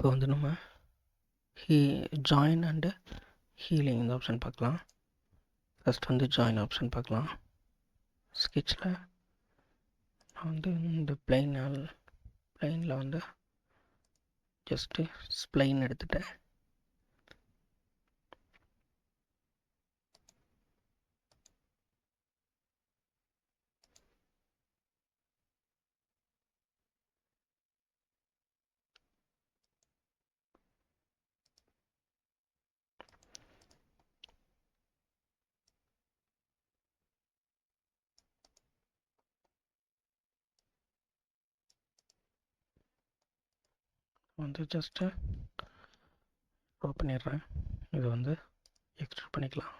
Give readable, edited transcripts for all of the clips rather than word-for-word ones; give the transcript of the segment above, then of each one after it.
இப்போ வந்து நம்ம ஜாயின் அண்டு ஹீலிங் இந்த ஆப்ஷன் பார்க்கலாம். ஃபஸ்ட் வந்து ஜாயின் ஆப்ஷன் பார்க்கலாம். ஸ்கெட்சில் நான் வந்து இந்த பிளெயினில் வந்து ஜஸ்ட்டு ஸ்ப்ளைன் எடுத்துட்டேன். வந்து ஜஸ்ட்டு ட்ரா பண்ணிடுறேன். இது வந்து எக்ஸ்ட்ரூட் பண்ணிக்கலாம்.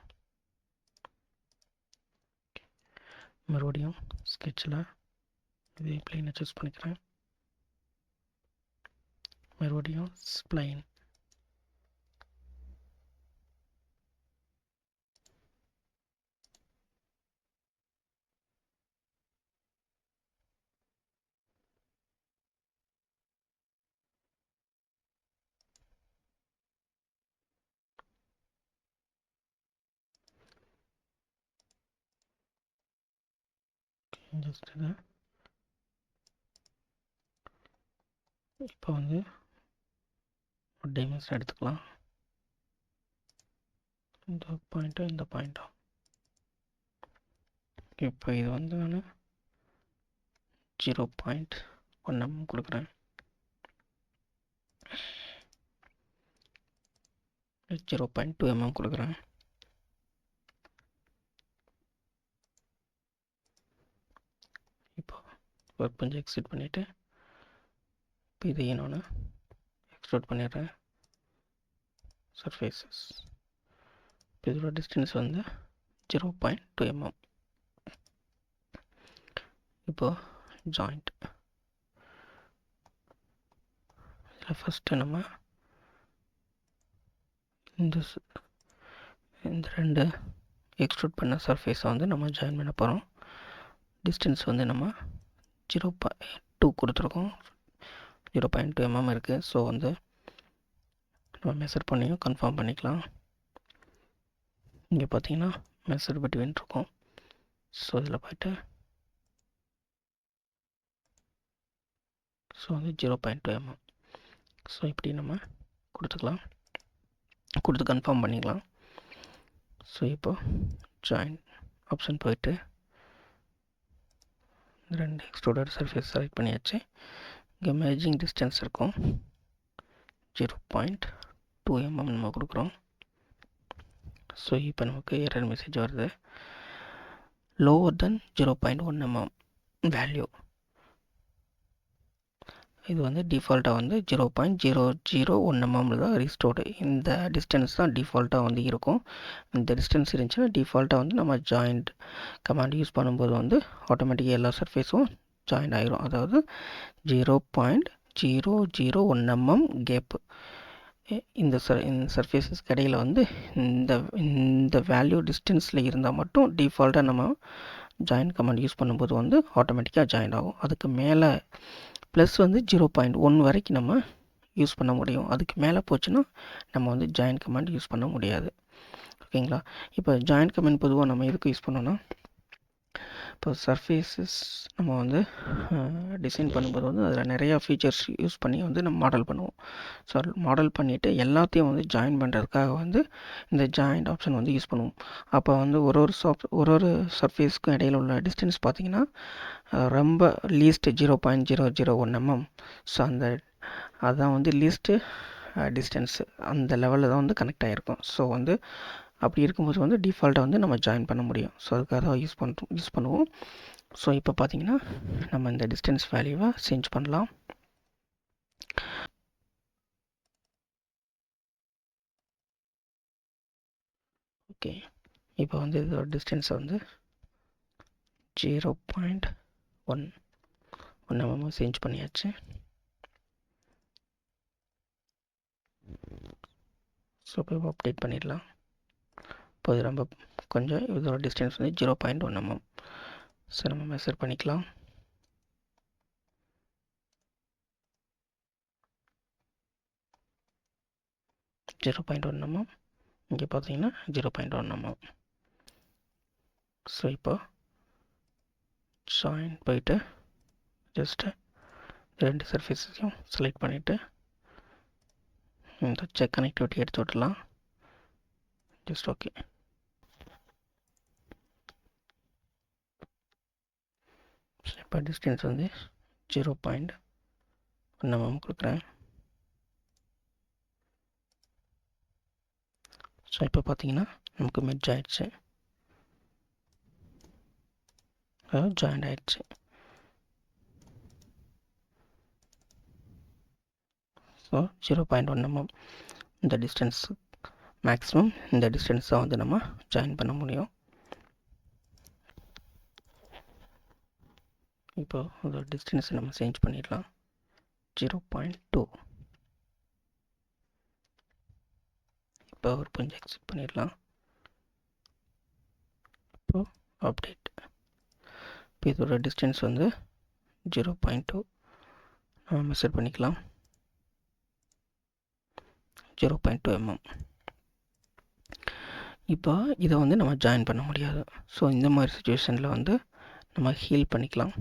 மறுபடியும் ஸ்கெட்சில் இதே பிளெயினை சூஸ் பண்ணிக்கிறேன். மறுபடியும் ஸ்ப்ளைன். ஜஸ்ட் இதை இப்போ வந்து ஒரு டைமென்ஷன் எடுத்துக்கலாம். இந்த பாயிண்ட்டும் இந்த பாயிண்ட்டும். இப்போ இது வந்து நான் 0.1 mm கொடுக்குறேன். 0.2 mm கொடுக்குறேன். இப்போ ஒர்க் கொஞ்சம் எக்ஸ்ட்ரூட் பண்ணிவிட்டு இப்போ இது என்னொன்று எக்ஸ்ட்ரூட் பண்ணிடுறேன். சர்ஃபேசஸ் இப்போ இதோட டிஸ்டன்ஸ் வந்து 0.2 mm. இப்போ ஜாயிண்ட் இதில் ஃபஸ்ட்டு நம்ம இந்த ரெண்டு எக்ஸ்ட்ரூட் பண்ண சர்ஃபேஸை வந்து நம்ம ஜாயின் பண்ண போகிறோம். டிஸ்டன்ஸ் வந்து நம்ம 0.2 கொடுத்துருக்கோம். 0.2 mm இருக்குது. ஸோ வந்து நம்ம மெஷர் பண்ணியும் கன்ஃபார்ம் பண்ணிக்கலாம். இங்கே பார்த்தீங்கன்னா மெஷர் பிட்வீன் இருக்கும். ஸோ இதில் போய்ட்டு ஸோ வந்து 0.2 mm. ஸோ இப்படி நம்ம கொடுத்துக்கலாம், கொடுத்து கன்ஃபார்ம் பண்ணிக்கலாம். ஸோ இப்போது ஜாயின் ஆப்ஷன் போயிட்டு ரெண்டு எக்ஸ்ட்ரூடட் சர்ஃபேஸ் செலக்ட் பண்ணியாச்சு. இங்கே மேஜிங் டிஸ்டன்ஸ் இருக்கும் 0.2 mm நம்ம கொடுக்குறோம். ஸோ இப்போ நமக்கு எரர் மெசேஜ் வருது, லோவர் தென் 0.1 mm வேல்யூ. இது வந்து டிஃபால்ட்டாக வந்து 0.001 mm தான் ரீஸ்டோர்டு. இந்த டிஸ்டன்ஸ் தான் டிஃபால்ட்டாக வந்து இருக்கும். இந்த டிஸ்டன்ஸ் இருந்துச்சுன்னா டிஃபால்ட்டாக வந்து நம்ம ஜாயிண்ட் கமாண்ட் யூஸ் பண்ணும்போது வந்து ஆட்டோமேட்டிக்காக எல்லா சர்ஃபேஸும் ஜாயின் ஆகிரும். அதாவது 0.001 mm கேப்பு இந்த சர்ஃபேஸஸ் இடையில் வந்து இந்த வேல்யூ டிஸ்டன்ஸில் இருந்தால் மட்டும் டிஃபால்ட்டாக நம்ம ஜாயின் கமாண்ட் யூஸ் பண்ணும்போது வந்து ஆட்டோமேட்டிக்காக ஜாயின் ஆகும். அதுக்கு மேலே ப்ளஸ் வந்து 0.1 வரைக்கும் நம்ம யூஸ் பண்ண முடியும். அதுக்கு மேலே போச்சுன்னா நம்ம வந்து ஜாயின் கமாண்ட் யூஸ் பண்ண முடியாது. ஓகேங்களா? இப்போ ஜாயின் கமாண்ட் பொதுவாக நம்ம எதுக்கு யூஸ் பண்ணோன்னா, இப்போ சர்ஃபேஸஸ் நம்ம வந்து டிசைன் பண்ணும்போது வந்து அதில் நிறையா ஃபீச்சர்ஸ் யூஸ் பண்ணி வந்து நம்ம மாடல் பண்ணுவோம். ஸோ மாடல் பண்ணிவிட்டு எல்லாத்தையும் வந்து ஜாயின் பண்ணுறதுக்காக வந்து இந்த ஜாயிண்ட் ஆப்ஷன் வந்து யூஸ் பண்ணுவோம். அப்போ வந்து ஒரு சர்ஃபேஸ்க்கும் இடையில் உள்ள டிஸ்டன்ஸ் பார்த்திங்கன்னா ரொம்ப லீஸ்ட் 0.001 mm. ஸோ அதுதான் வந்து லீஸ்ட்டு டிஸ்டன்ஸு அந்த லெவலில் தான் வந்து கனெக்ட் ஆகிருக்கும். ஸோ வந்து அப்படி இருக்கும்போது வந்து டிஃபால்ட்டாக வந்து நம்ம ஜாயின் பண்ண முடியும். ஸோ அதுக்காக தான் யூஸ் பண்ணுவோம். ஸோ இப்போ பார்த்திங்கன்னா நம்ம இந்த டிஸ்டன்ஸ் வேல்யூவை சேஞ்ச் பண்ணலாம். ஓகே, இப்போ வந்து இதோட டிஸ்டன்ஸை வந்து 0.1 mm சேஞ்ச் பண்ணியாச்சு. ஸோ இப்போ அப்டேட் பண்ணிடலாம். இப்போ இது ரொம்ப கொஞ்சம் இதோட டிஸ்டன்ஸ் வந்து 0.1 mm. ஸோ நம்ம மெஷர் பண்ணிக்கலாம். 0.1 mm. இங்கே பார்த்தீங்கன்னா 0.1 mm. ஸோ இப்போ ஜாயின் போயிட்டு ஜஸ்ட்டு ரெண்டு சர்ஃபேஸையும் செலக்ட் பண்ணிவிட்டு இந்த செக் கனெக்டிவிட்டி எடுத்து விடலாம். Just okay. இப்போ டிஸ்டன்ஸ் வந்து 0.1 mm கொடுக்குறேன். ஸோ இப்போ பார்த்தீங்கன்னா நமக்கு மெர்ஜ் ஆகிடுச்சு, அதாவது ஜாயிண்ட் ஆகிடுச்சு. ஸோ 0.1 mm இந்த டிஸ்டன்ஸ் மேக்ஸிமம் இந்த டிஸ்டன்ஸ் தான் வந்து நம்ம ஜாயின் பண்ண முடியும். இப்போ அதோட டிஸ்டன்ஸை நம்ம சேஞ்ச் பண்ணிடலாம். 0.2. இப்போ ஒரு கொஞ்சம் எக்ஸிட் பண்ணிடலாம். இப்போ அப்டேட். இப்போ இதோட டிஸ்டன்ஸ் வந்து 0.2 நம்ம மெஷர் பண்ணிக்கலாம். 0.2 mm. இப்போ இதை வந்து நம்ம ஜாயின் பண்ண முடியாது. ஸோ இந்த மாதிரி சுச்சுவேஷனில் வந்து நம்ம ஹீல் பண்ணிக்கலாம்.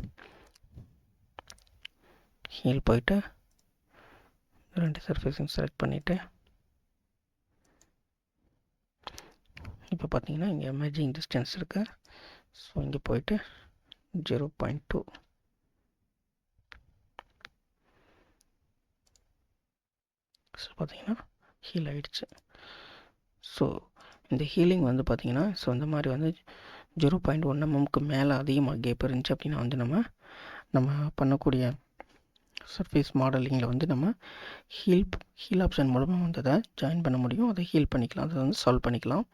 ஹீல் போயிட்டு ரெண்டு சர்ஃபேஸையும் செலக்ட் பண்ணிவிட்டு இப்போ பார்த்தீங்கன்னா இங்கே எமர்ஜிங் டிஸ்டன்ஸ் இருக்குது. ஸோ இங்கே போயிட்டு 0.2. ஸோ பார்த்தீங்கன்னா ஹீல் ஆகிடுச்சு. ஸோ இந்த ஹீலிங் வந்து பார்த்திங்கன்னா ஸோ இந்த மாதிரி வந்து 0.1 mmக்கு மேலே அதிகமாக கேப் இருந்துச்சு அப்படின்னா வந்து நம்ம பண்ணக்கூடிய சர்ஃபேஸ் மாடலிங்கில் வந்து நம்ம ஹீல் ஆப்ஷன் மூலமாக வந்து அதை ஜாயின் பண்ண முடியும். அதை ஹீல் பண்ணிக்கலாம், அதை வந்து சால்வ் பண்ணிக்கலாம்.